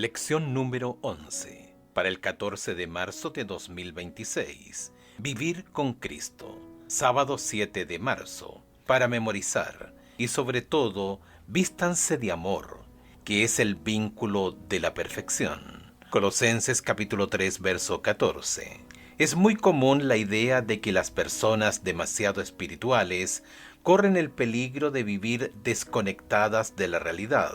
Lección número 11, para el 14 de marzo de 2026. Vivir con Cristo. Sábado 7 de marzo. Para memorizar. Y sobre todo, vístanse de amor, que es el vínculo de la perfección. Colosenses capítulo 3, verso 14. Es muy común la idea de que las personas demasiado espirituales corren el peligro de vivir desconectadas de la realidad.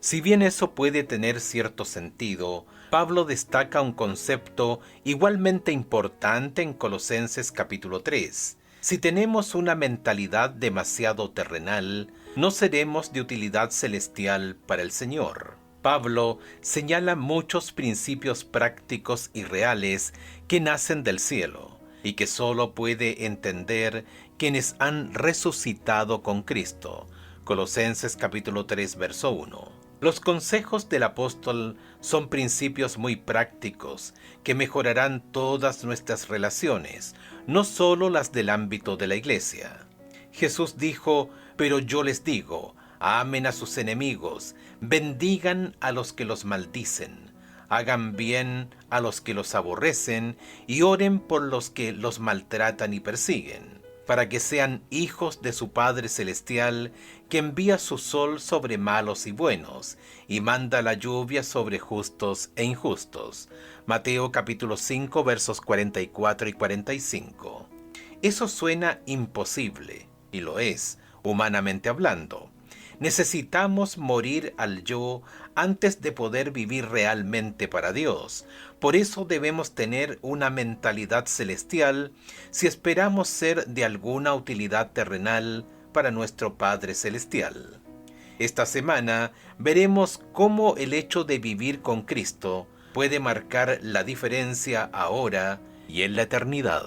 Si bien eso puede tener cierto sentido, Pablo destaca un concepto igualmente importante en Colosenses capítulo 3. Si tenemos una mentalidad demasiado terrenal, no seremos de utilidad celestial para el Señor. Pablo señala muchos principios prácticos y reales que nacen del cielo y que solo puede entender quienes han resucitado con Cristo. Colosenses capítulo 3, verso 1. Los consejos del apóstol son principios muy prácticos que mejorarán todas nuestras relaciones, no solo las del ámbito de la iglesia. Jesús dijo: "Pero yo les digo, amen a sus enemigos, bendigan a los que los maldicen, hagan bien a los que los aborrecen y oren por los que los maltratan y persiguen, para que sean hijos de su Padre Celestial, que envía su sol sobre malos y buenos, y manda la lluvia sobre justos e injustos". Mateo capítulo 5, versos 44 y 45. Eso suena imposible, y lo es, humanamente hablando. Necesitamos morir al yo antes de poder vivir realmente para Dios. Por eso debemos tener una mentalidad celestial si esperamos ser de alguna utilidad terrenal para nuestro Padre Celestial. Esta semana veremos cómo el hecho de vivir con Cristo puede marcar la diferencia ahora y en la eternidad.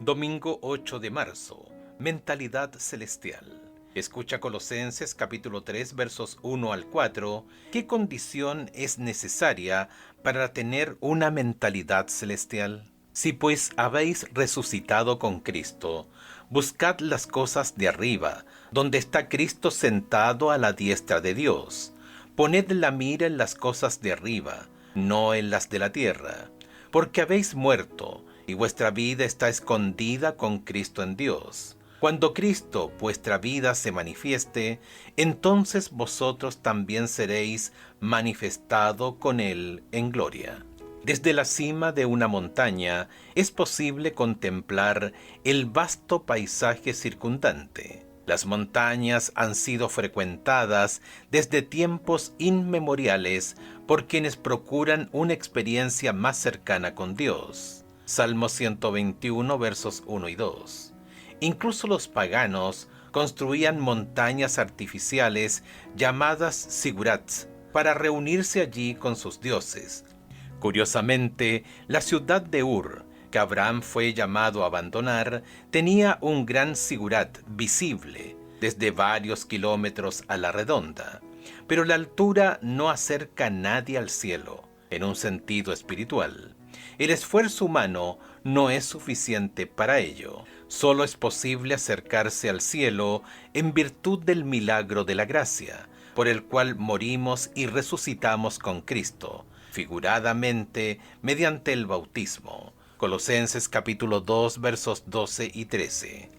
Domingo 8 de marzo. Mentalidad celestial. Escucha Colosenses capítulo 3 versos 1 al 4. ¿Qué condición es necesaria para tener una mentalidad celestial? Si pues habéis resucitado con Cristo, buscad las cosas de arriba, donde está Cristo sentado a la diestra de Dios. Poned la mira en las cosas de arriba, no en las de la tierra, porque habéis muerto, y vuestra vida está escondida con Cristo en Dios. Cuando Cristo, vuestra vida, se manifieste, entonces vosotros también seréis manifestado con Él en gloria. Desde la cima de una montaña es posible contemplar el vasto paisaje circundante. Las montañas han sido frecuentadas desde tiempos inmemoriales por quienes procuran una experiencia más cercana con Dios. Salmo 121, versos 1 y 2. Incluso los paganos construían montañas artificiales llamadas zigurats para reunirse allí con sus dioses. Curiosamente, la ciudad de Ur, que Abraham fue llamado a abandonar, tenía un gran zigurat visible desde varios kilómetros a la redonda. Pero la altura no acerca a nadie al cielo, en un sentido espiritual. El esfuerzo humano no es suficiente para ello. Solo es posible acercarse al cielo en virtud del milagro de la gracia, por el cual morimos y resucitamos con Cristo, figuradamente mediante el bautismo. Colosenses capítulo 2, versos 12 y 13.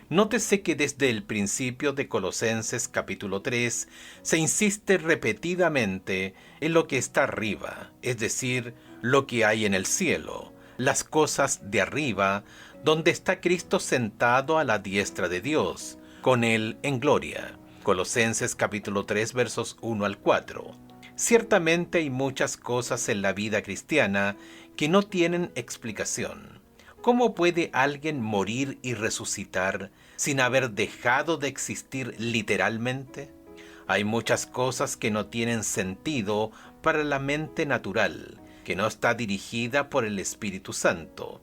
Nótese que desde el principio de Colosenses capítulo 3 se insiste repetidamente en lo que está arriba, es decir, lo que hay en el cielo, las cosas de arriba, donde está Cristo sentado a la diestra de Dios, con Él en gloria. Colosenses capítulo 3 versos 1 al 4. Ciertamente hay muchas cosas en la vida cristiana que no tienen explicación. ¿Cómo puede alguien morir y resucitar sin haber dejado de existir literalmente? Hay muchas cosas que no tienen sentido para la mente natural, que no está dirigida por el Espíritu Santo.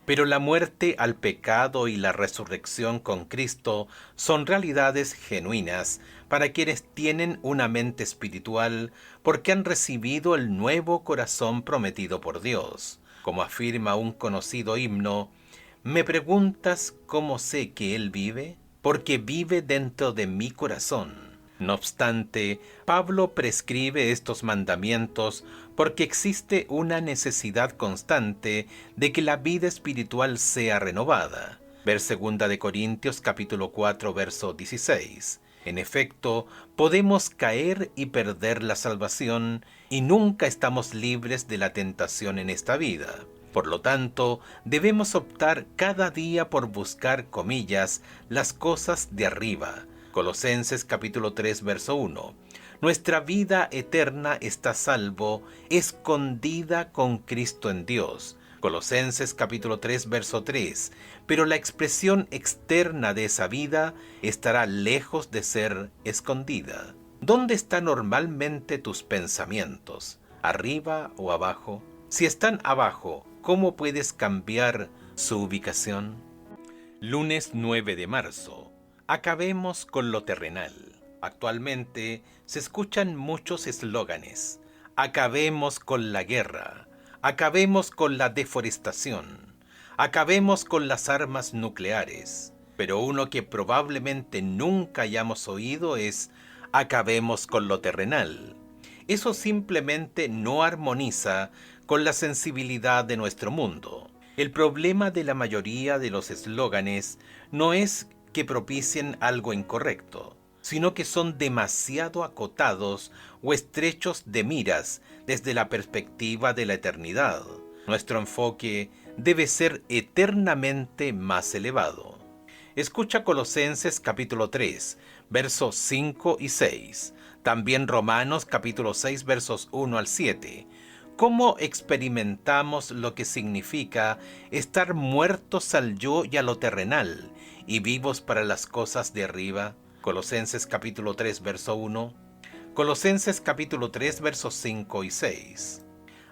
Pero la muerte al pecado y la resurrección con Cristo son realidades genuinas para quienes tienen una mente espiritual porque han recibido el nuevo corazón prometido por Dios. Como afirma un conocido himno: ¿me preguntas cómo sé que Él vive? Porque vive dentro de mi corazón. No obstante, Pablo prescribe estos mandamientos porque existe una necesidad constante de que la vida espiritual sea renovada. Ver 2 Corintios capítulo 4, verso 16. En efecto, podemos caer y perder la salvación y nunca estamos libres de la tentación en esta vida. Por lo tanto, debemos optar cada día por buscar, comillas, las cosas de arriba. Colosenses capítulo 3, verso 1. Nuestra vida eterna está a salvo, escondida con Cristo en Dios. Colosenses capítulo 3, verso 3. Pero la expresión externa de esa vida estará lejos de ser escondida. ¿Dónde están normalmente tus pensamientos? ¿Arriba o abajo? Si están abajo, ¿cómo puedes cambiar su ubicación? Lunes 9 de marzo. Acabemos con lo terrenal. Actualmente se escuchan muchos eslóganes. Acabemos con la guerra. Acabemos con la deforestación. Acabemos con las armas nucleares. Pero uno que probablemente nunca hayamos oído es acabemos con lo terrenal. Eso simplemente no armoniza con la sensibilidad de nuestro mundo. El problema de la mayoría de los eslóganes no es que propicien algo incorrecto, sino que son demasiado acotados o estrechos de miras desde la perspectiva de la eternidad. Nuestro enfoque debe ser eternamente más elevado. Escucha Colosenses capítulo 3, versos 5 y 6. También Romanos capítulo 6, versos 1 al 7. ¿Cómo experimentamos lo que significa estar muertos al yo y a lo terrenal y vivos para las cosas de arriba? Colosenses capítulo 3, verso 1. Colosenses capítulo 3, versos 5 y 6.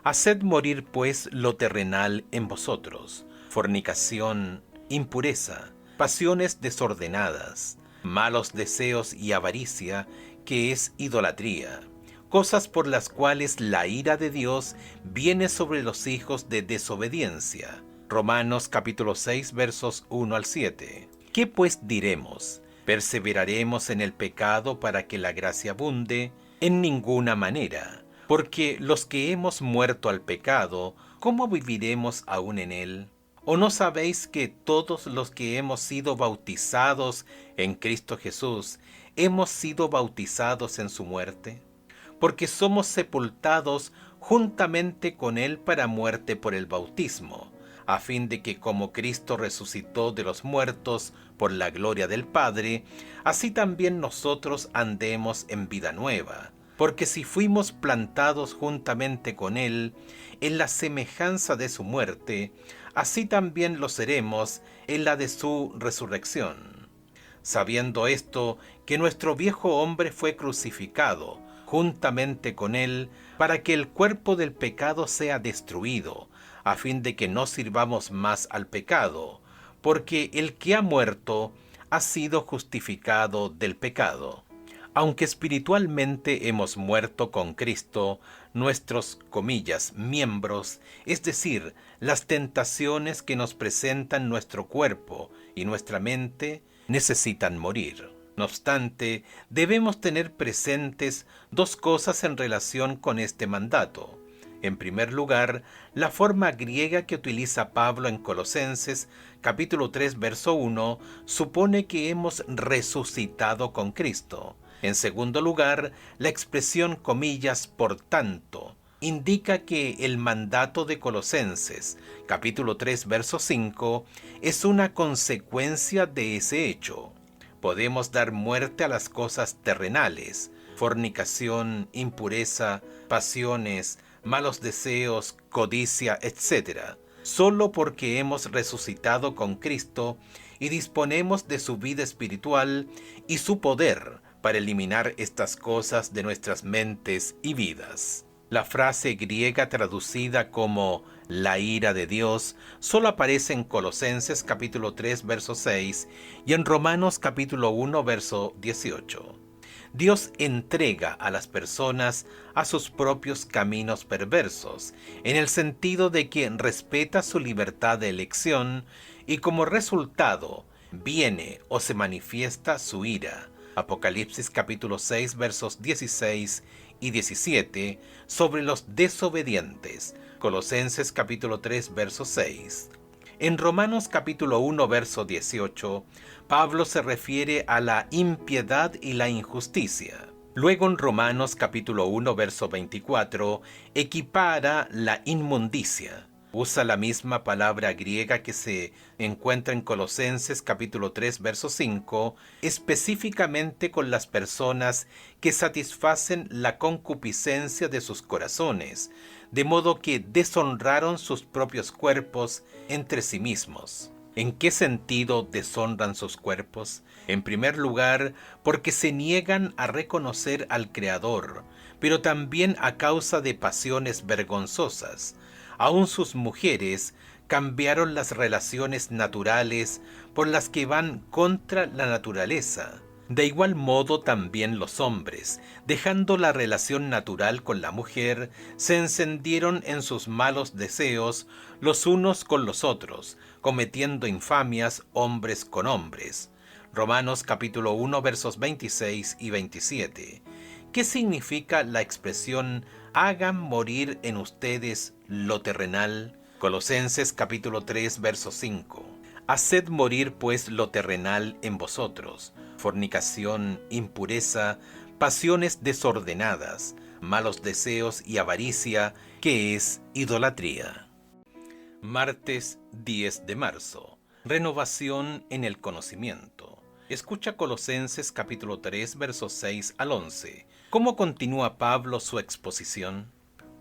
Haced morir pues lo terrenal en vosotros: fornicación, impureza, pasiones desordenadas, malos deseos y avaricia, que es idolatría, cosas por las cuales la ira de Dios viene sobre los hijos de desobediencia. Romanos capítulo 6, versos 1 al 7. ¿Qué pues diremos? ¿Perseveraremos en el pecado para que la gracia abunde? En ninguna manera, porque los que hemos muerto al pecado, ¿cómo viviremos aún en él? ¿O no sabéis que todos los que hemos sido bautizados en Cristo Jesús, hemos sido bautizados en su muerte? Porque somos sepultados juntamente con él para muerte por el bautismo, a fin de que como Cristo resucitó de los muertos por la gloria del Padre, así también nosotros andemos en vida nueva. Porque si fuimos plantados juntamente con él en la semejanza de su muerte, así también lo seremos en la de su resurrección. Sabiendo esto, que nuestro viejo hombre fue crucificado juntamente con él, para que el cuerpo del pecado sea destruido, a fin de que no sirvamos más al pecado, porque el que ha muerto ha sido justificado del pecado. Aunque espiritualmente hemos muerto con Cristo, nuestros, comillas, miembros, es decir, las tentaciones que nos presentan nuestro cuerpo y nuestra mente, necesitan morir. No obstante, debemos tener presentes dos cosas en relación con este mandato. En primer lugar, la forma griega que utiliza Pablo en Colosenses, capítulo 3, verso 1, supone que hemos resucitado con Cristo. En segundo lugar, la expresión comillas por tanto indica que el mandato de Colosenses, capítulo 3, verso 5, es una consecuencia de ese hecho. Podemos dar muerte a las cosas terrenales, fornicación, impureza, pasiones, malos deseos, codicia, etc., solo porque hemos resucitado con Cristo y disponemos de su vida espiritual y su poder para eliminar estas cosas de nuestras mentes y vidas. La frase griega traducida como la ira de Dios solo aparece en Colosenses capítulo 3 verso 6 y en Romanos capítulo 1 verso 18. Dios entrega a las personas a sus propios caminos perversos, en el sentido de que respeta su libertad de elección y como resultado viene o se manifiesta su ira, Apocalipsis capítulo 6 versos 16 y 17, sobre los desobedientes. Colosenses capítulo 3 verso 6. En Romanos capítulo 1 verso 18, Pablo se refiere a la impiedad y la injusticia. Luego en Romanos capítulo 1 verso 24, equipara la inmundicia. Usa la misma palabra griega que se encuentra en Colosenses capítulo 3 verso 5, específicamente con las personas que satisfacen la concupiscencia de sus corazones, de modo que deshonraron sus propios cuerpos entre sí mismos. ¿En qué sentido deshonran sus cuerpos? En primer lugar, porque se niegan a reconocer al Creador, pero también a causa de pasiones vergonzosas. Aún sus mujeres cambiaron las relaciones naturales por las que van contra la naturaleza. De igual modo también los hombres, dejando la relación natural con la mujer, se encendieron en sus malos deseos los unos con los otros, cometiendo infamias hombres con hombres. Romanos capítulo 1 versos 26 y 27. ¿Qué significa la expresión hagan morir en ustedes lo terrenal? Colosenses capítulo 3 verso 5. Haced morir pues lo terrenal en vosotros: fornicación, impureza, pasiones desordenadas, malos deseos y avaricia, que es idolatría. Martes 10 de marzo. Renovación en el conocimiento. Escucha Colosenses capítulo 3 versos 6 al 11. ¿Cómo continúa Pablo su exposición?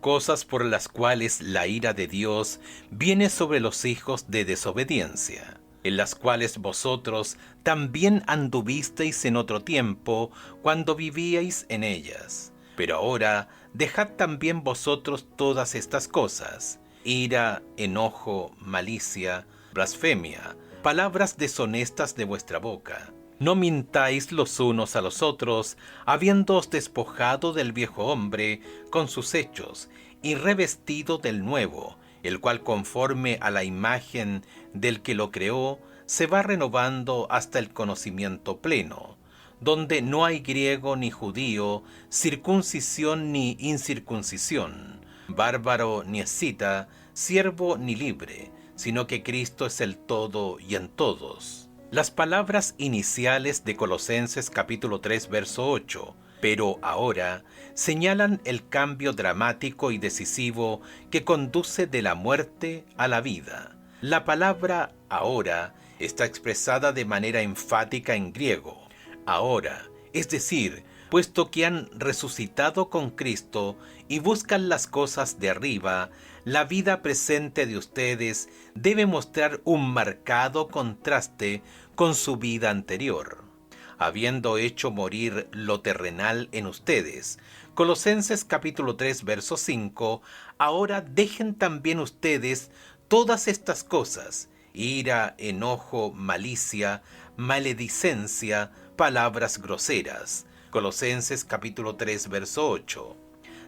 Cosas por las cuales la ira de Dios viene sobre los hijos de desobediencia, en las cuales vosotros también anduvisteis en otro tiempo, cuando vivíais en ellas. Pero ahora dejad también vosotros todas estas cosas: ira, enojo, malicia, blasfemia, palabras deshonestas de vuestra boca. No mintáis los unos a los otros, habiéndoos despojado del viejo hombre con sus hechos, y revestido del nuevo, el cual conforme a la imagen del que lo creó, se va renovando hasta el conocimiento pleno, donde no hay griego ni judío, circuncisión ni incircuncisión, bárbaro ni escita, siervo ni libre, sino que Cristo es el todo y en todos. Las palabras iniciales de Colosenses capítulo 3 verso 8, pero ahora, señalan el cambio dramático y decisivo que conduce de la muerte a la vida. La palabra ahora está expresada de manera enfática en griego. Ahora, es decir, puesto que han resucitado con Cristo y buscan las cosas de arriba, la vida presente de ustedes debe mostrar un marcado contraste con su vida anterior, habiendo hecho morir lo terrenal en ustedes. Colosenses capítulo 3 verso 5, ahora dejen también ustedes todas estas cosas: ira, enojo, malicia, maledicencia, palabras groseras. Colosenses capítulo 3 verso 8.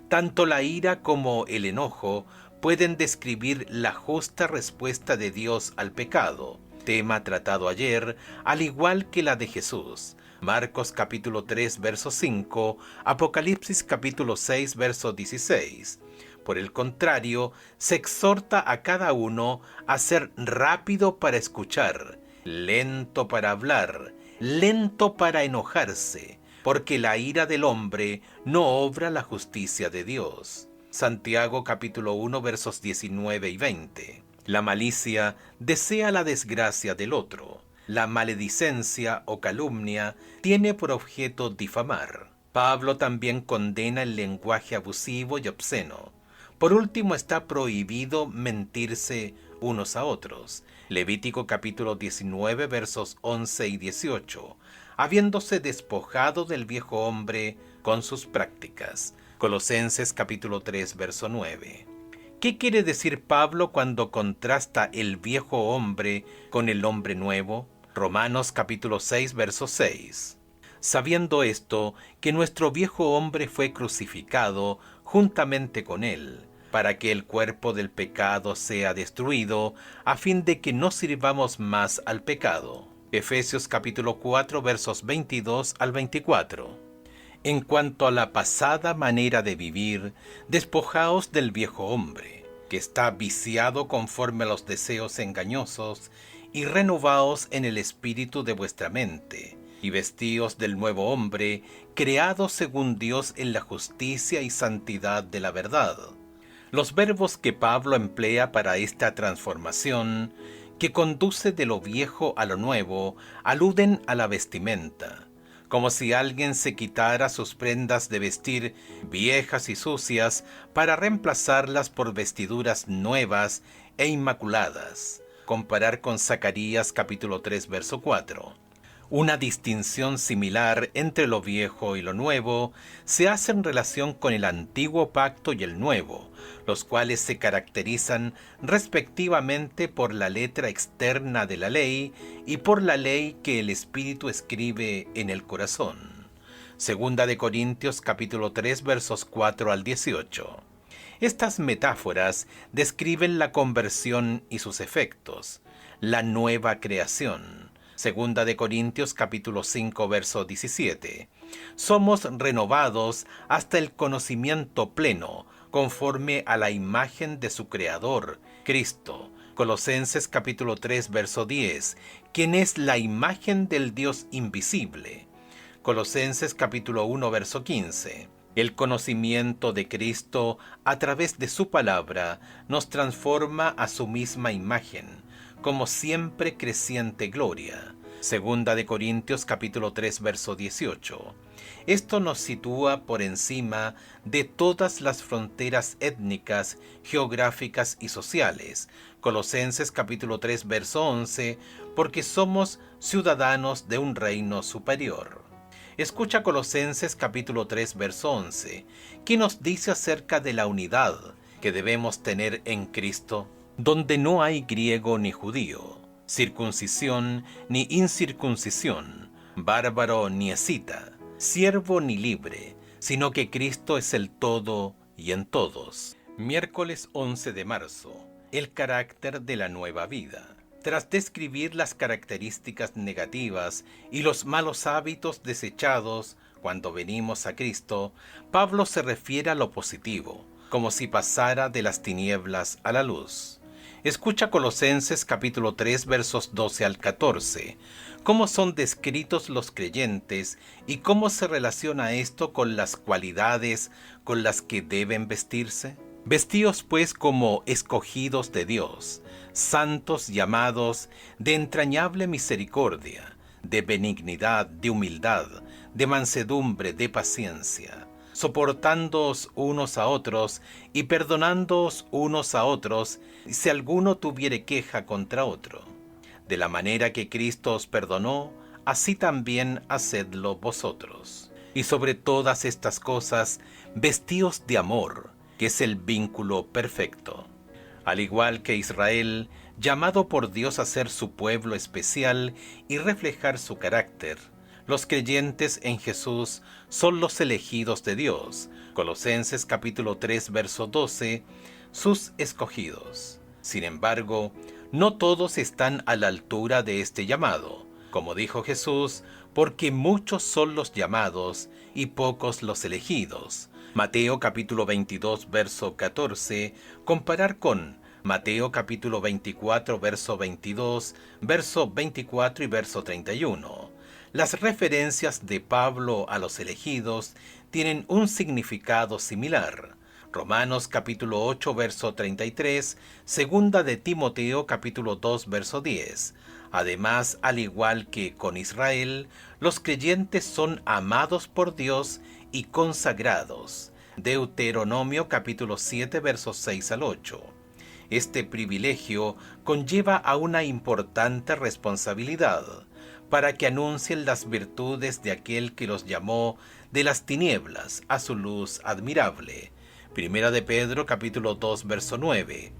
Tanto la ira como el enojo pueden describir la justa respuesta de Dios al pecado, tema tratado ayer, al igual que la de Jesús. Marcos capítulo 3 verso 5, Apocalipsis capítulo 6 verso 16. Por el contrario, se exhorta a cada uno a ser rápido para escuchar, lento para hablar, lento para enojarse, porque la ira del hombre no obra la justicia de Dios. Santiago capítulo 1 versos 19 y 20. La malicia desea la desgracia del otro. La maledicencia o calumnia tiene por objeto difamar. Pablo también condena el lenguaje abusivo y obsceno. Por último, está prohibido mentirse unos a otros. Levítico capítulo 19 versos 11 y 18. Habiéndose despojado del viejo hombre con sus prácticas. Colosenses capítulo 3 verso 9. ¿Qué quiere decir Pablo cuando contrasta el viejo hombre con el hombre nuevo? Romanos capítulo 6 verso 6. Sabiendo esto, que nuestro viejo hombre fue crucificado juntamente con él, para que el cuerpo del pecado sea destruido, a fin de que no sirvamos más al pecado. Efesios capítulo 4 versos 22 al 24. En cuanto a la pasada manera de vivir, despojaos del viejo hombre, que está viciado conforme a los deseos engañosos, y renovaos en el espíritu de vuestra mente, y vestíos del nuevo hombre, creado según Dios en la justicia y santidad de la verdad. Los verbos que Pablo emplea para esta transformación, que conduce de lo viejo a lo nuevo, aluden a la vestimenta, como si alguien se quitara sus prendas de vestir viejas y sucias para reemplazarlas por vestiduras nuevas e inmaculadas. Comparar con Zacarías capítulo 3 verso 4. Una distinción similar entre lo viejo y lo nuevo se hace en relación con el antiguo pacto y el nuevo, los cuales se caracterizan respectivamente por la letra externa de la ley y por la ley que el Espíritu escribe en el corazón. Segunda de Corintios capítulo 3 versos 4 al 18. Estas metáforas describen la conversión y sus efectos, la nueva creación. Segunda de Corintios capítulo 5 verso 17. Somos renovados hasta el conocimiento pleno, conforme a la imagen de su Creador, Cristo. Colosenses capítulo 3 verso 10, quien es la imagen del Dios invisible. Colosenses capítulo 1 verso 15. El conocimiento de Cristo a través de su palabra nos transforma a su misma imagen, como siempre creciente gloria. Segunda de Corintios capítulo 3 verso 18. Esto nos sitúa por encima de todas las fronteras étnicas, geográficas y sociales. Colosenses capítulo 3 verso 11, porque somos ciudadanos de un reino superior. Escucha Colosenses capítulo 3 verso 11, que nos dice acerca de la unidad que debemos tener en Cristo, donde no hay griego ni judío, circuncisión ni incircuncisión, bárbaro ni escita, siervo ni libre, sino que Cristo es el todo y en todos. Miércoles 11 de marzo. El carácter de la nueva vida. Tras describir las características negativas y los malos hábitos desechados cuando venimos a Cristo, Pablo se refiere a lo positivo, como si pasara de las tinieblas a la luz. Escucha Colosenses capítulo 3 versos 12 al 14, cómo son descritos los creyentes y cómo se relaciona esto con las cualidades con las que deben vestirse. Vestíos pues como escogidos de Dios, santos llamados, de entrañable misericordia, de benignidad, de humildad, de mansedumbre, de paciencia, soportándoos unos a otros y perdonándoos unos a otros, si alguno tuviere queja contra otro. De la manera que Cristo os perdonó, así también hacedlo vosotros. Y sobre todas estas cosas, vestíos de amor, que es el vínculo perfecto. Al igual que Israel, llamado por Dios a ser su pueblo especial y reflejar su carácter, los creyentes en Jesús son los elegidos de Dios. Colosenses capítulo 3 verso 12, sus escogidos. Sin embargo, no todos están a la altura de este llamado, como dijo Jesús, porque muchos son los llamados y pocos los elegidos. Mateo capítulo 22 verso 14, comparar con Mateo capítulo 24 verso 22, verso 24 y verso 31. Las referencias de Pablo a los elegidos tienen un significado similar. Romanos capítulo 8 verso 33, segunda de Timoteo capítulo 2 verso 10. Además, al igual que con Israel, los creyentes son amados por Dios y consagrados. Deuteronomio capítulo 7 versos 6 al 8. Este privilegio conlleva a una importante responsabilidad para que anuncien las virtudes de aquel que los llamó de las tinieblas a su luz admirable. Primera de Pedro capítulo 2 verso 9.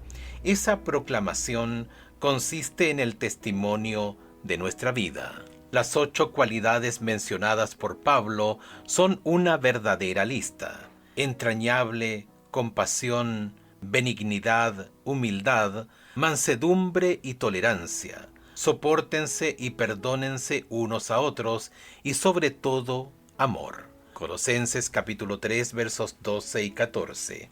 Esa proclamación consiste en el testimonio de nuestra vida. Las 8 cualidades mencionadas por Pablo son una verdadera lista: entrañable, compasión, benignidad, humildad, mansedumbre y tolerancia. Sopórtense y perdónense unos a otros, y sobre todo, amor. Colosenses capítulo 3 versos 12 y 14.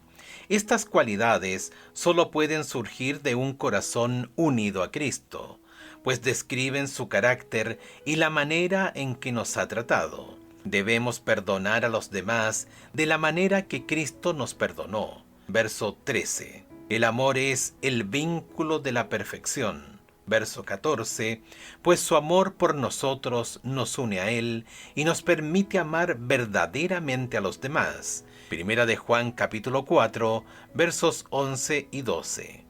Estas cualidades solo pueden surgir de un corazón unido a Cristo, pues describen su carácter y la manera en que nos ha tratado. Debemos perdonar a los demás de la manera que Cristo nos perdonó. Verso 13. El amor es el vínculo de la perfección. Verso 14. Pues su amor por nosotros nos une a Él y nos permite amar verdaderamente a los demás. Primera de Juan capítulo 4, versos 11 y 12.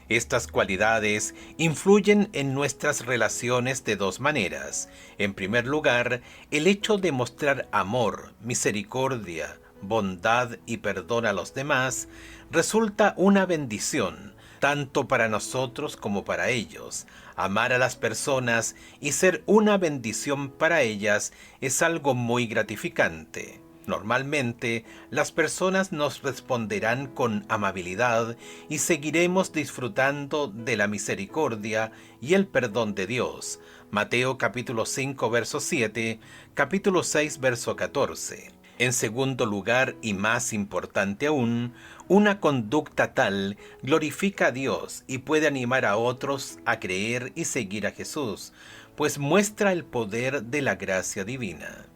Estas cualidades influyen en nuestras relaciones de dos maneras. En primer lugar, el hecho de mostrar amor, misericordia, bondad y perdón a los demás resulta una bendición, tanto para nosotros como para ellos. Amar a las personas y ser una bendición para ellas es algo muy gratificante. Normalmente, las personas nos responderán con amabilidad y seguiremos disfrutando de la misericordia y el perdón de Dios. Mateo capítulo 5, verso 7, capítulo 6, verso 14. En segundo lugar, y más importante aún, una conducta tal glorifica a Dios y puede animar a otros a creer y seguir a Jesús, pues muestra el poder de la gracia divina.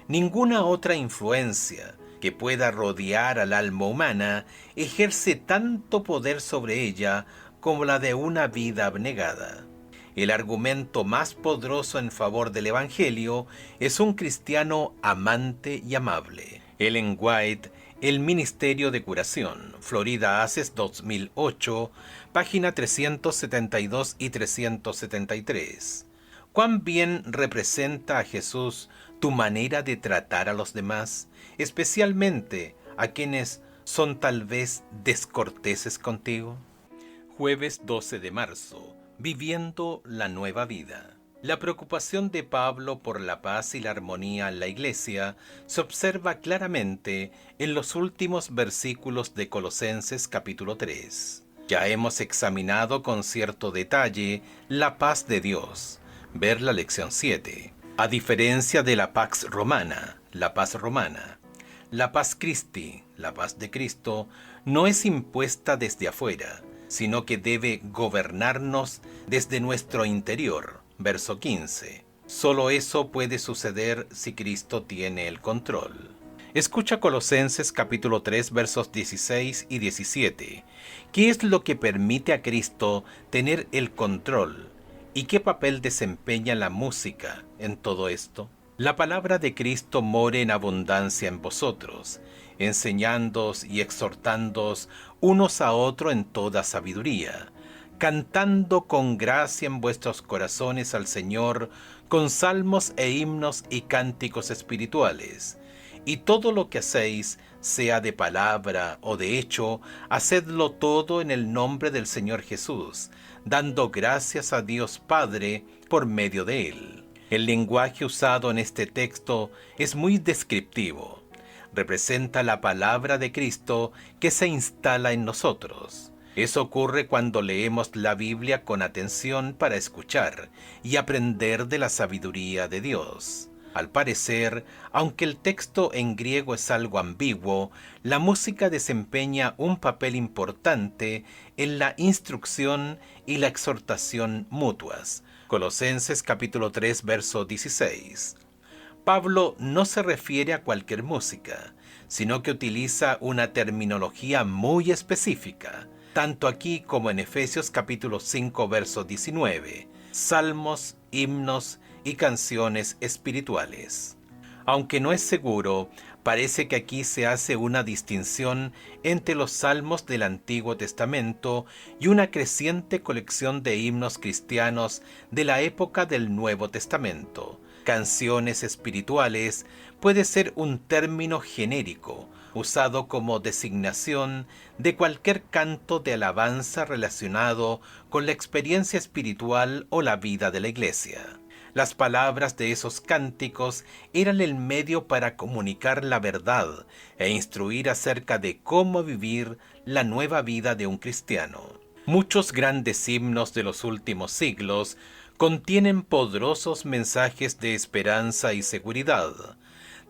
Ninguna otra influencia que pueda rodear al alma humana ejerce tanto poder sobre ella como la de una vida abnegada. El argumento más poderoso en favor del Evangelio es un cristiano amante y amable. Ellen White, El Ministerio de Curación, Florida Access 2008, página 372 y 373. ¿Cuán bien representa a Jesús tu manera de tratar a los demás, especialmente a quienes son tal vez descorteses contigo? Jueves 12 de marzo. Viviendo la nueva vida. La preocupación de Pablo por la paz y la armonía en la iglesia se observa claramente en los últimos versículos de Colosenses capítulo 3. Ya hemos examinado con cierto detalle la paz de Dios. Ver la lección 7. A diferencia de la pax romana, la paz Christi, la paz de Cristo, no es impuesta desde afuera, sino que debe gobernarnos desde nuestro interior. Verso 15. Solo eso puede suceder si Cristo tiene el control. Escucha Colosenses capítulo 3 versos 16 y 17. ¿Qué es lo que permite a Cristo tener el control? ¿Y qué papel desempeña la música en todo esto? La palabra de Cristo more en abundancia en vosotros, enseñándoos y exhortándoos unos a otros en toda sabiduría, cantando con gracia en vuestros corazones al Señor, con salmos e himnos y cánticos espirituales. Y todo lo que hacéis, sea de palabra o de hecho, hacedlo todo en el nombre del Señor Jesús, dando gracias a Dios Padre por medio de Él. El lenguaje usado en este texto es muy descriptivo. Representa la palabra de Cristo que se instala en nosotros. Eso ocurre cuando leemos la Biblia con atención para escuchar y aprender de la sabiduría de Dios. Al parecer, aunque el texto en griego es algo ambiguo, la música desempeña un papel importante en la instrucción y la exhortación mutuas. Colosenses capítulo 3, verso 16. Pablo no se refiere a cualquier música, sino que utiliza una terminología muy específica, tanto aquí como en Efesios capítulo 5, verso 19, salmos, himnos y canciones espirituales. Aunque no es seguro, parece que aquí se hace una distinción entre los salmos del Antiguo Testamento y una creciente colección de himnos cristianos de la época del Nuevo Testamento. Canciones espirituales puede ser un término genérico, usado como designación de cualquier canto de alabanza relacionado con la experiencia espiritual o la vida de la iglesia. Las palabras de esos cánticos eran el medio para comunicar la verdad e instruir acerca de cómo vivir la nueva vida de un cristiano. Muchos grandes himnos de los últimos siglos contienen poderosos mensajes de esperanza y seguridad,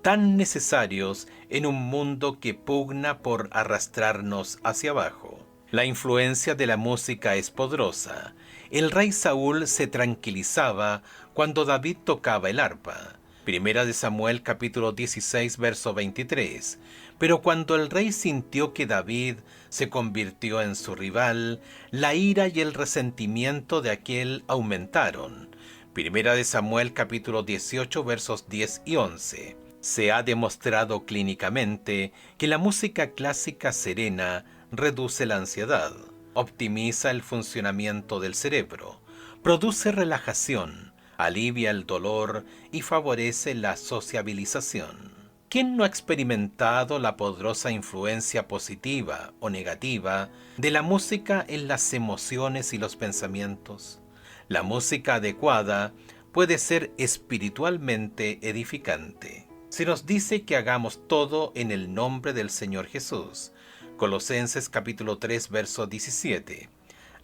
tan necesarios en un mundo que pugna por arrastrarnos hacia abajo. La influencia de la música es poderosa. El rey Saúl se tranquilizaba cuando David tocaba el arpa. Primera de Samuel capítulo 16 verso 23. Pero cuando el rey sintió que David se convirtió en su rival, la ira y el resentimiento de aquel aumentaron. Primera de Samuel capítulo 18 versos 10 y 11. Se ha demostrado clínicamente que la música clásica serena reduce la ansiedad, optimiza el funcionamiento del cerebro, produce relajación, alivia el dolor y favorece la sociabilización. ¿Quién no ha experimentado la poderosa influencia positiva o negativa de la música en las emociones y los pensamientos? La música adecuada puede ser espiritualmente edificante. Se nos dice que hagamos todo en el nombre del Señor Jesús. Colosenses capítulo 3 verso 17.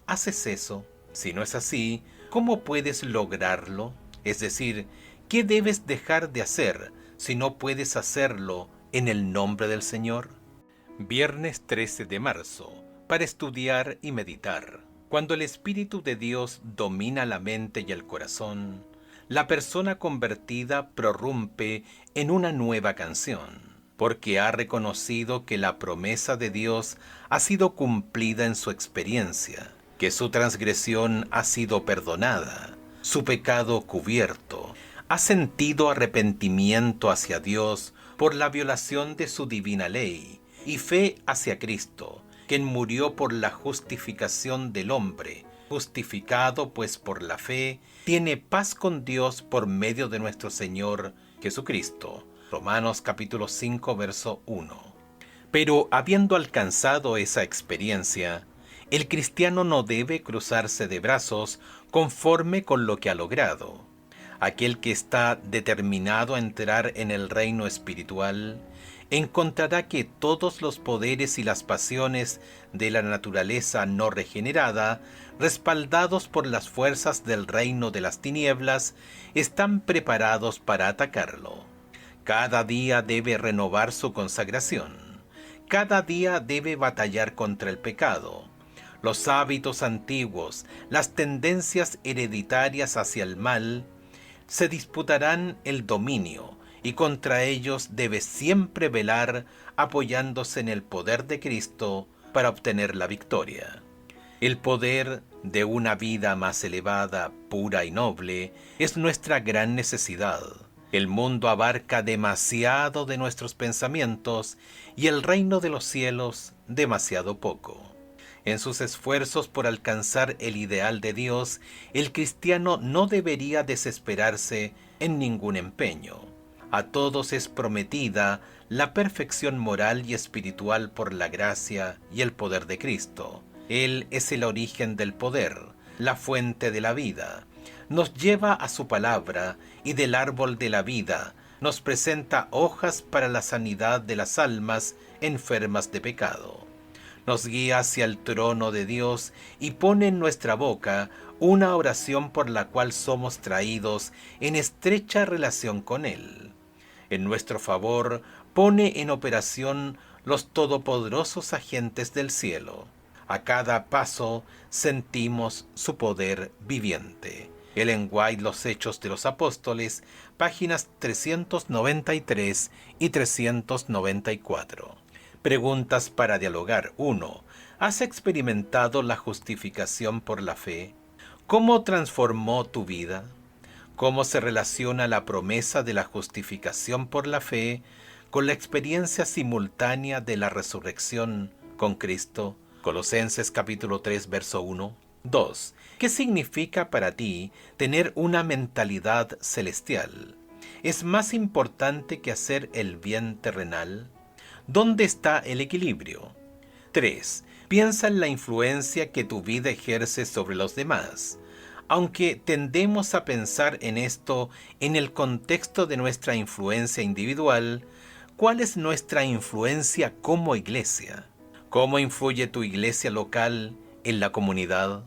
¿Haces eso? Si no es así, ¿cómo puedes lograrlo? Es decir, ¿qué debes dejar de hacer si no puedes hacerlo en el nombre del Señor? Viernes 13 de marzo, para estudiar y meditar. Cuando el Espíritu de Dios domina la mente y el corazón, la persona convertida prorrumpe en una nueva canción, porque ha reconocido que la promesa de Dios ha sido cumplida en su experiencia, que su transgresión ha sido perdonada, su pecado cubierto, ha sentido arrepentimiento hacia Dios por la violación de su divina ley y fe hacia Cristo, quien murió por la justificación del hombre. Justificado pues por la fe, tiene paz con Dios por medio de nuestro Señor Jesucristo. Romanos capítulo 5 verso 1. Pero habiendo alcanzado esa experiencia, el cristiano no debe cruzarse de brazos conforme con lo que ha logrado. Aquel que está determinado a entrar en el reino espiritual encontrará que todos los poderes y las pasiones de la naturaleza no regenerada, respaldados por las fuerzas del reino de las tinieblas, están preparados para atacarlo. Cada día debe renovar su consagración. Cada día debe batallar contra el pecado. Los hábitos antiguos, las tendencias hereditarias hacia el mal, se disputarán el dominio, y contra ellos debe siempre velar apoyándose en el poder de Cristo para obtener la victoria. El poder de una vida más elevada, pura y noble es nuestra gran necesidad. El mundo abarca demasiado de nuestros pensamientos y el reino de los cielos demasiado poco. En sus esfuerzos por alcanzar el ideal de Dios, el cristiano no debería desesperarse en ningún empeño. A todos es prometida la perfección moral y espiritual por la gracia y el poder de Cristo. Él es el origen del poder, la fuente de la vida. Nos lleva a su palabra y del árbol de la vida nos presenta hojas para la sanidad de las almas enfermas de pecado. Nos guía hacia el trono de Dios y pone en nuestra boca una oración por la cual somos traídos en estrecha relación con Él. En nuestro favor pone en operación los todopoderosos agentes del cielo. A cada paso sentimos su poder viviente. Ellen White, Los Hechos de los Apóstoles, páginas 393 y 394. Preguntas para dialogar. 1. ¿Has experimentado la justificación por la fe? ¿Cómo transformó tu vida? ¿Cómo se relaciona la promesa de la justificación por la fe con la experiencia simultánea de la resurrección con Cristo? Colosenses capítulo 3, verso 1. 2. ¿Qué significa para ti tener una mentalidad celestial? ¿Es más importante que hacer el bien terrenal? ¿Dónde está el equilibrio? 3. Piensa en la influencia que tu vida ejerce sobre los demás. Aunque tendemos a pensar en esto en el contexto de nuestra influencia individual, ¿cuál es nuestra influencia como iglesia? ¿Cómo influye tu iglesia local en la comunidad?